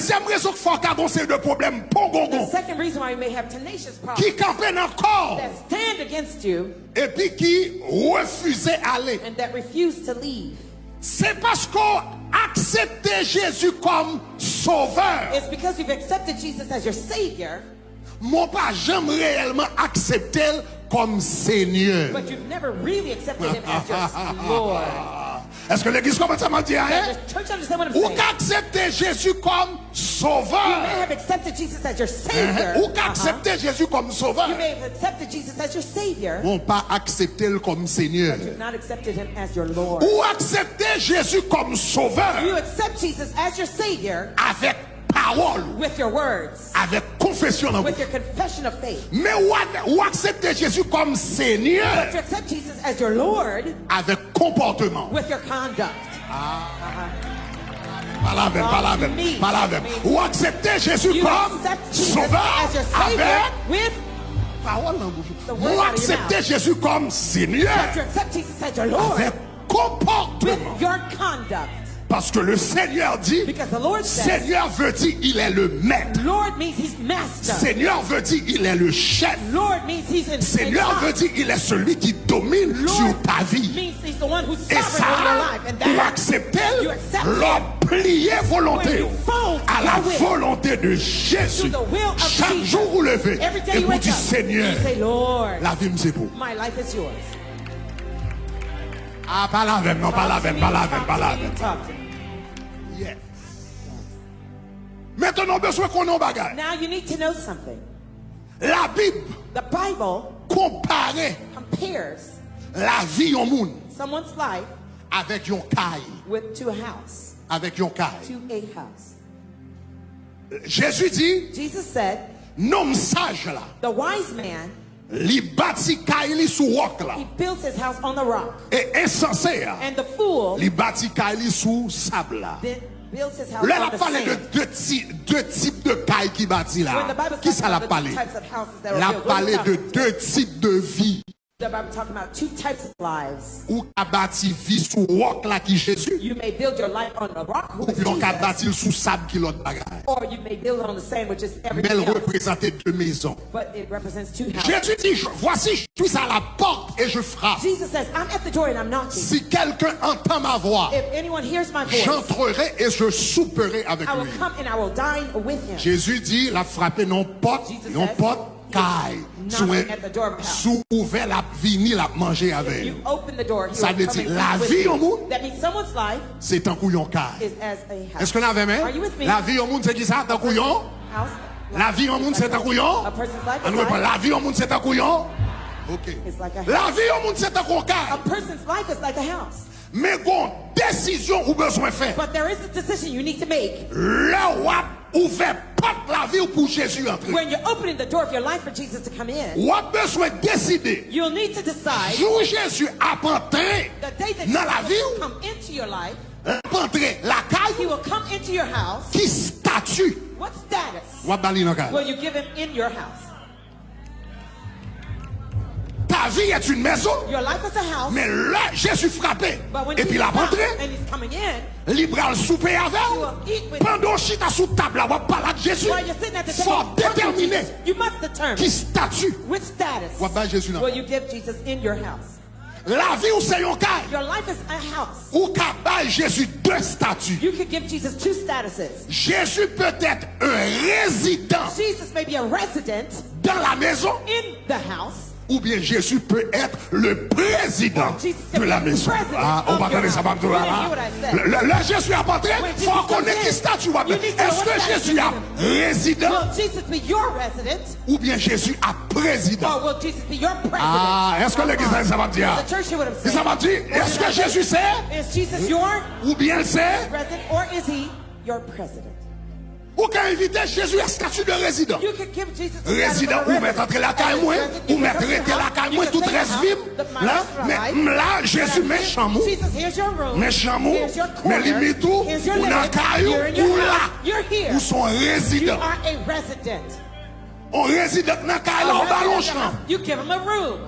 Deuxième raison qu'il faut avoir de problèmes, The second reason why you may have tenacious problems qui campait encore that stand against you et puis qui refusait aller. and that refuse to leave. C'est parce qu'on acceptait Jésus comme sauveur. It's because you've accepted Jesus as your Savior, Mon pas jamais réellement accepté comme Seigneur. but you've never really accepted Him as your Lord. Est-ce que l'église commence à me dire? Does the church understand what I'm Ou saying? qu'accepter Jésus comme You sauveur. may have accepted Jesus as your Savior. Ou qu'accepter Jésus comme sauveur. You may have accepted Jesus as your Savior, On pas accepter comme Seigneur. but you've not accepted Him as your Lord. Ou accepter Jésus comme sauveur You accept Jesus as your Savior avec parole, with your words, avec confession en with bouche. your confession of faith. Mais ou accepter Jésus comme Seigneur But you accept Jesus as your Lord avec comportement. with your conduct. Pas ou accepter Jésus You comme accept Jesus sauveur as your Savior avec with, parole en bouche. The word Ou out of your accepter mouth. Jésus comme Seigneur but you accept Jesus as your Lord avec with comportement. your conduct. Parce que le Seigneur dit, Because the Lord says, Seigneur veut dire il est le maître. Lord means He's master. Seigneur veut dire il est le chef. Lord means He's in Seigneur veut charge. dire il est celui qui domine Lord sur ta vie. means He's the one who's Et sovereign over your life. ça, And pour that accepter, you accept leur plier when volonté you fold à la your will volonté de Jésus. to the will of Chaque Jesus. jour vous levez Every day et you vous wake dites up, Seigneur, you say, Lord, la vie me c'est pour. my life is yours. Ah, pas la même, non, pas la même, pas la même, pas la même. Talk to me. Yeah. Maintenant, besoin qu'on ait un bagage. Now you need to know something. La Bible The Bible compare compares la vie en monde someone's life avec yon caille. to a house. Avec yon caille. To a house. Jésus dit, Jesus said, nom sage là, the wise man, li bâti caille li sous roc là. he builds his house on the rock. Et insensé là, And the fool li bâti caille li sous sable là. then builds his house Là, on la the parlé de sand. deux types de caille qui bâti When the là. Bible Qui talks ça la about the parlé? two types of houses that La are built, parlé what de is that? deux types de vie. The Bible talking about two types of lives. Ou a bâti vie sous roc là qui Jésus. You may build your life on the rock, who Ou is bien on a Jesus, bâti sous sable qui l'autre bagaille. or you may build it on the sand, which is Mais everything elle else. représentait deux maisons. But it represents two houses. Jésus dit, voici, je suis à la porte et je frappe. Jesus says, I'm at the door and I'm knocking. Si quelqu'un entend ma voix, If anyone hears my voice, j'entrerai et je souperai avec I will lui. come and I will dine with him. Jésus dit, la frappé non porte, Jesus non says, porte, caille. knocking at the door of the house. Sous ouvert la vini la manger avec You lui. open the door, he Ça will veut come dire, and la eat with vie you. au monde, That means someone's life c'est un couillon caille. is as a house. Est-ce qu'on avait même? Are you with me? La vie au monde, c'est qui ça? Un couillon? House. La vie au monde, c'est un couillon? A person's life On is ne veut pas, like, la vie au monde, c'est un couillon? Ok. It's like a La vie au monde, c'est un a couillon. person's life is like a house. Mais bon, décision ou besoin faire. But there is a decision you need to make. Le roi ouvert porte la vie pour Jésus entrer. When you're opening the door of your life for Jesus to come in, Ou a besoin décider. you'll need to decide Jour Jésus a entré the day that dans la Jesus vie, will come into your life, a entré la he caille will come into your house. qui statue. What status Ou a bali dans caille. will you give him in your house? Ta vie est une maison, Your life is a house, mais là Jésus frappé. but when Et puis Jesus il a comes rentré, and he's coming in, libéral souper avec. he will eat with you. Pendant chita sous table, on va parler de Jésus. While you're sitting at the Faut table, déterminer you must determine qui statue. which status Ou a bali Jésus dans. will you give Jesus in your house. La vie ou c'est un caille. Your life is a house. Ou qu'a bali Jésus deux statuts. You could give Jesus two statuses. Jésus peut être un résident Jesus may be a resident dans la maison, in the house, ou bien Jésus peut être le président de la maison. Ah, on va entendre ça, va me dire, là, Jésus a entré, il faut connaître qui statut. Est-ce que Jésus a résident, will Jesus be your resident, ou bien Jésus a président? or will Jesus be your president? Ah, est-ce que l'église ça va me dire? The church here would have Ça said, va me dire, est-ce que Jésus c'est, is Jesus your ou bien c'est, resident, or is he your president? ou qu'à inviter Jésus à statut de résident? You could give Jesus the status of Résident, a ou mettre entre la caille moi, ou mettre arrêter la caille moi, tout reste vime. Là, mais là, Jésus méchant mou, Jesus, here's your room. méchant mou, Here's your mais corner. limite tout, Here's your ou dans living. caillou, You're in your ou là, house. You're here. ou sont You résidents. are a resident. On réside dans caille là, on ballon chambre. You give him a room.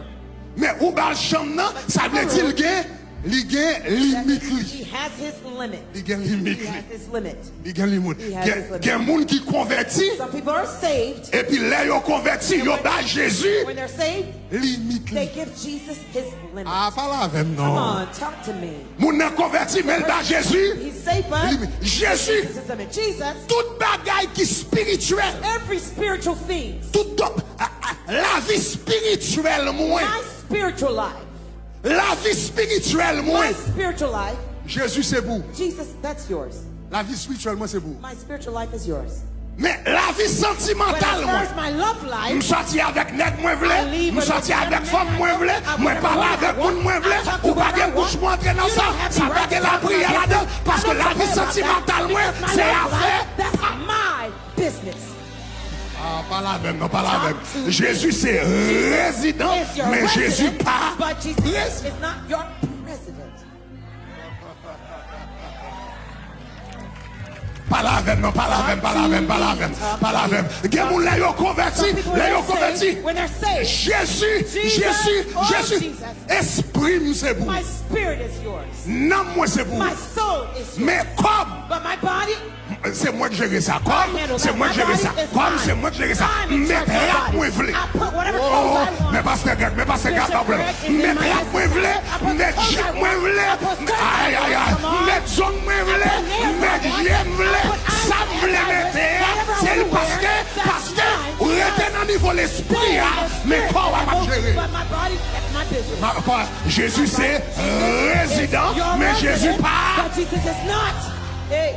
Mais ou bal chambre là, ça veut dire que Il y a limite. He has his limit. Il y a limite. He has his limit. Il y a limite. Il y a des gens qui convertis. Some people are saved. Et puis là, ils ont converti, ils ont donné Jésus. When they're saved, Limite. they give Jesus his limit. Ah, pas là avec Come non. on, talk to me. Moun nan converti, mais dans Jésus. He's saved, but Jésus, Jesus' limit. Jesus, toute bagaille qui est spirituelle, every spiritual thing, toute la vie spirituelle, moi, my spiritual life, la vie spirituelle, moi, my spiritual life, Jésus c'est vous. Jesus, that's yours. La vie spirituelle, moi c'est vous. My spiritual life is yours. Mais la vie But sentimentale, as moi, far as my love je life, sorti avec net, moi v'lais, je sorti avec femme, moi v'lais, moi parle avec moun, moi v'lais, ou pas de bouche, moi entrer dans ça, ça va que la prière là-dedans, parce que la vie sentimentale, moi, c'est affaire. that's my business. Ah, pas la même, non, pas la même. Jésus c'est résident, Is your mais Jésus resident, pas but Jesus président. is not your president. Pas la même, non, pas la même, pas la même, pas la même, pas la même. Quelqu'un là, ils converti, là, ils converti. When they're saved, Jésus, Jésus, oh, Jésus. Jesus. Esprit, c'est vous. my spirit is yours. Non, moi, c'est vous. My soul is yours. Mais comme, But my body, c'est moi qui gère ça. Comme, c'est moi qui gère ça. Comme, c'est moi qui gère ça. Mais rap, moi, v'lais. I put whatever Oh, clothes I want. mais parce que, pas problème. Mais rap, moi, v'lais. Mais jip, moi, v'lais. Aïe, aïe, aïe. Mais zone, moi, v'lais. Mais j'aime, v'lais. Ça, v'lais, mettez. C'est le parce que, vous êtes dans le niveau de l'esprit, mais quoi, on va gérer. But my body, that's my business. Jésus, c'est résident, mais Jésus pas. But Jesus is not. Hey.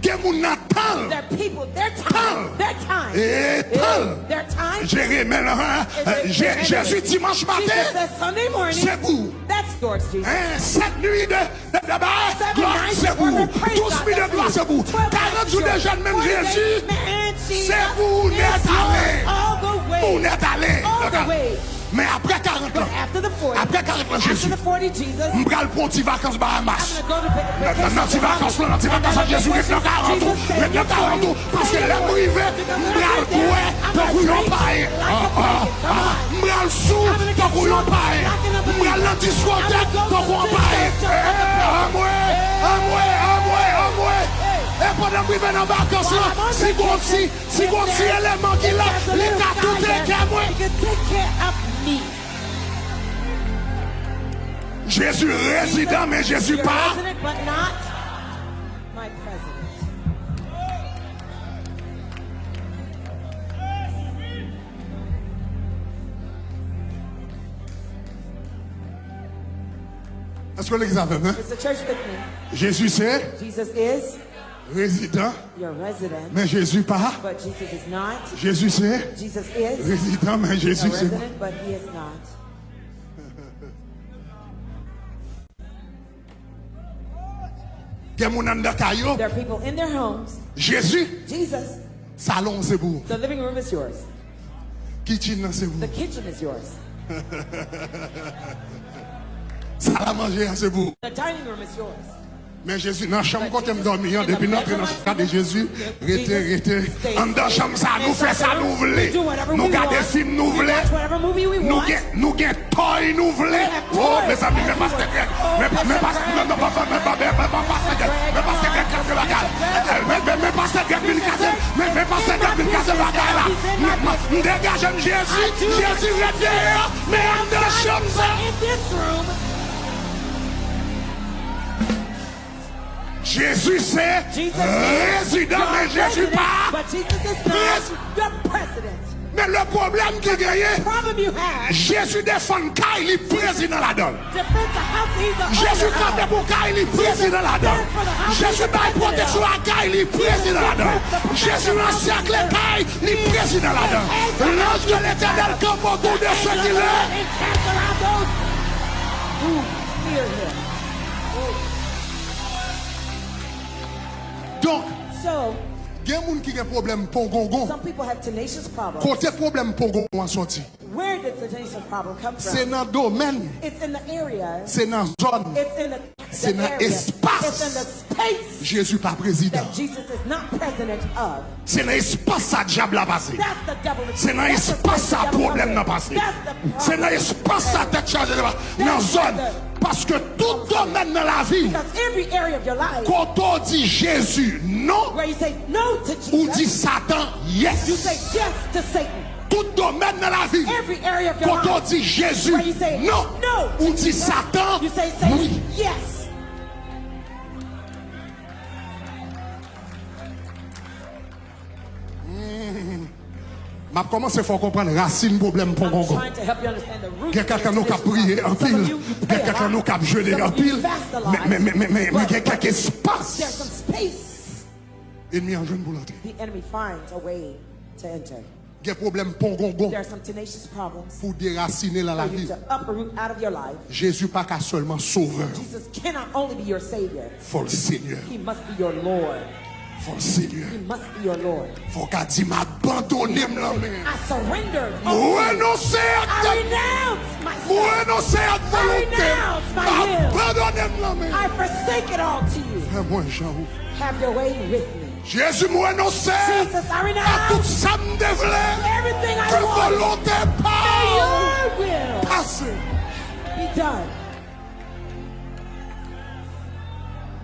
Que mon attend. Their people, their time, their time. Et temps. Their time. Jérémie, Jésus dimanche Jesus matin, says Sunday morning. c'est vous. That's yours, Jesus. Cette nuit de gloire, c'est vous. 12 000 de gloire, c'est vous. 40 jours de jeûne, même Jésus, c'est vous, n'êtes allé. Vous n'êtes allé. Mais après 40 ans, après 40 ans, Jésus, je vais aller pour une vacances Bahamas. Dans tes vacances, Jésus, maintenant 40 ans. Maintenant 40 ans. Parce que là, je vais aller pour couillon paille. Je vais aller sous pour couillon paille. Je vais aller dans la discothèque pour couillon paille. Et pendant que je vais dans les vacances, si vous avez un élément qui est là, l'État tout est qu'à moi. Jésus résident, mais Jésus pas. Est-ce que l'église a fait, hein? Jésus c'est résident, mais Jésus pas. Jésus c'est résident, mais Jésus c'est pas. There are people in their homes. Jésus, Jesus, salon c'est vous. the living room is yours. Kitchen c'est vous. The kitchen is yours. Salle à manger c'est vous. The dining room is yours. Mais Jésus, dans la chambre quand on dormir, depuis notre dans le cas de Jésus, restez. En dans la chambre, ça nous fait ça, nous voulons. Nous regardons des films, nous voulons. Nous gagnons toy, nous voulons. Oh, mes amis, mais pas secret. Mais pas secret, dégage Jésus, Jésus est mais en dans la chambre, Jésus c'est résident, mais Jésus pas. Mais le problème qui gagne, Jésus défend Kaili président là-dedans. Jésus quand pour Kaili président là-dedans. Jésus baille protection à Kaili président là-dedans. Jésus encercle Kaili président là-dedans. L'ange de l'Éternel campe autour de ceux qui l'aiment. Donc, il y a des gens qui ont des problèmes pour gongon. Some people have tenacious problems. Côté problème pour gongon en sorti. Where the tenacious problem come c'est from? dans le domaine, It's in the area. c'est dans la zone. It's in the C'est dans area. l'espace. It's in the space Jésus pas président. that Jesus is not president of. C'est dans l'espace ça diable a passé. That's the devil. C'est dans l'espace ça problème n'a passé. C'est dans l'espace ça tête chargée dans la zone. Parce que tout domaine dans la vie, Because every area of your life quand on dit Jésus non, where you say no to ou Jesus, dit Satan you yes. say yes to Satan. Tout domaine dans la vie, Every area of your quand on life dit Jésus where you say non, no ou to dit Jesus, Satan you say Satan oui. yes. M'a commencé à faire comprendre racine problème pour I'm Congo. trying to help you understand the root Il y a of your quelqu'un qui a prié en Some pile, of you il y pray a a quelqu'un lot. qui a jeûné Some en of you pile, fast a lot. mais il y a But quelqu'un there's espace. some space. Ennemi en jeune pour l'entrer. The enemy finds a way to enter. Il y a problème pour Congo There are some tenacious problems pour déraciner dans la for you vie. to uproot out of your life. Jésus pas qu'à seulement sauveur, Jesus cannot only be your Savior, faut le Seigneur, He must be your Lord. faut le Seigneur. He must be your Lord. Faut qu'à dire m'abandonner la main. I surrender. Renoncer I à renounce myself. renoncer à volonté. renounce my will. M'abandonner la main. I forsake it all to you. Fais-moi Jean. Have your way with me. Jésus m'a renoncé Jesus, I à renounce tout ça me développer. everything I Que want. volonté May pas your will passer. be done.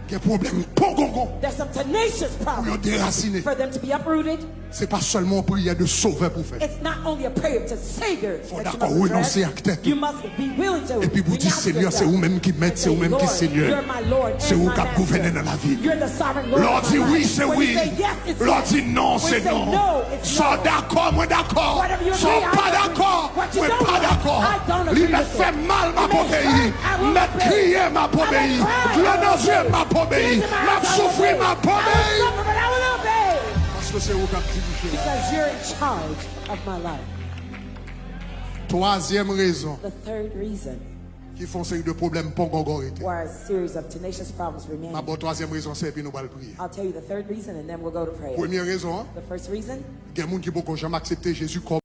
Il y a problème pour Congo. There's some tenacious Pour le problems déraciner. for them to be uprooted. C'est pas seulement une prière de sauveur pour faire. It's not only a prayer to Savior Faut that you d'accord must renoncer address. à tête. You must be willing to Et puis vous dites renounce Seigneur, c'est yourself. vous-même qui m'aide, c'est vous-même qui Lord, Seigneur. you're my Lord C'est and vous my qui master. gouvernez dans la vie. You're the sovereign Lord L'on of dit my oui, life. c'est When oui. you say yes, it's L'on yes. dit non, When c'est you say non. no, it's Soit no. d'accord, moi d'accord. Whatever you Soit agree, I pas agree. d'accord, What you moi don't pas like, d'accord. I don't agree Il me with fait it. mal, m'a It may pas obéi. hurt, I will M'a obey. crié, m'a pas I will obéi. cry, Le I will nausée, obey. m'a pas obéi. Tears in my M'a eyes, I will souffert, obey. m'a pas I will obéi. suffer, but I will obey. Parce que c'est vous qui avez dirigé. Because you're in charge of my life. Troisième raison The third reason qui font série de problèmes pour Congo. why a series of tenacious problems remain. Ma bonne troisième raison, c'est puis nous allons prier. I'll tell you the third reason and then we'll go to prayer. Première raison, The first reason, il y a des gens qui ne peuvent jamais accepter Jésus comme